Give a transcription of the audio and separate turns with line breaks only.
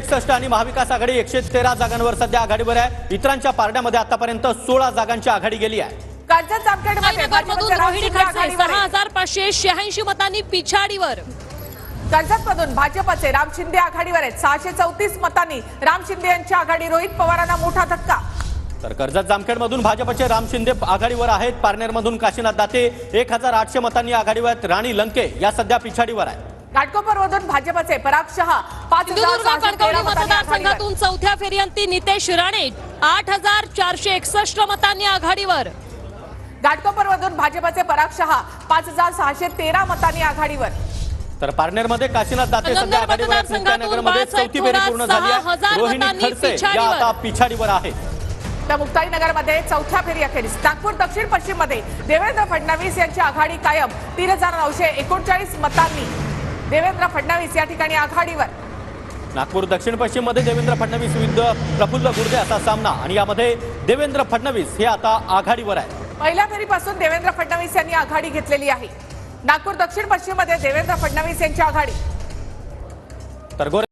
161 आणि महाविकास आघाडी 113 जागांवर सध्या आघाडीवर आहे। इतरांच्या पारड्यामध्ये आतापर्यंत 16 जागांची आघाडी गेली आहे।
कर्जत जामखेडमध्ये
भाजपचे रोहिणी खडसे 6586 मतांनी पिछाडीवर।
कर्जतमधून भाजपचे राम शिंदे आघाडीवर आहेत 634 मतांनी राम शिंदे यांची आघाडी। रोहित पवारांना मोठा धक्का।
तर कर्जत जामखेडमधून भाजपचे राम शिंदे आघाडीवर आहेत। पारनेरमधून काशीनाथ दाते 1800 मतांनी आघाडीवर आहेत। राणी लंके या सध्या पिछाडीवर आहेत।
घाटकोपरमधून भाजपचे पराग शहा 5613
मतदारसंघातून चौथ्या फेरीअंती नितेश राणे 8461 मतांनी आघाडीवर।
घाटकोपरमधून भाजपचे पराग शहा 5613 मतांनी आघाडीवर।
तर पारनेरमध्ये काशीनाथ दाते सध्या आघाडीवर आहेत। मुक्ताईनगरमध्ये चौथी फेरी पूर्ण झाली आहे। रोहिणी खडसे या आता पिछाडीवर आहेत।
तर मुक्ताईनगरमध्ये चौथ्या फेरी अखेरीस। नागपूर दक्षिण पश्चिम मध्ये देवेंद्र फडणवीस यांची आघाडी कायम 3939 मतांनी देवेंद्र फडणवीस या ठिकाणी आघाडीवर।
नागपूर दक्षिण पश्चिम मध्ये देवेंद्र फडणवीस विरुद्ध प्रफुल्ल गुर्दे असा सामना आणि यामध्ये देवेंद्र फडणवीस हे आता आघाडीवर आहे।
पहिल्या फेरीपासून देवेंद्र फडणवीस यांनी आघाडी घेतलेली आहे। नागपूर दक्षिण पश्चिम मध्ये देवेंद्र फडणवीस यांची आघाडी।
तर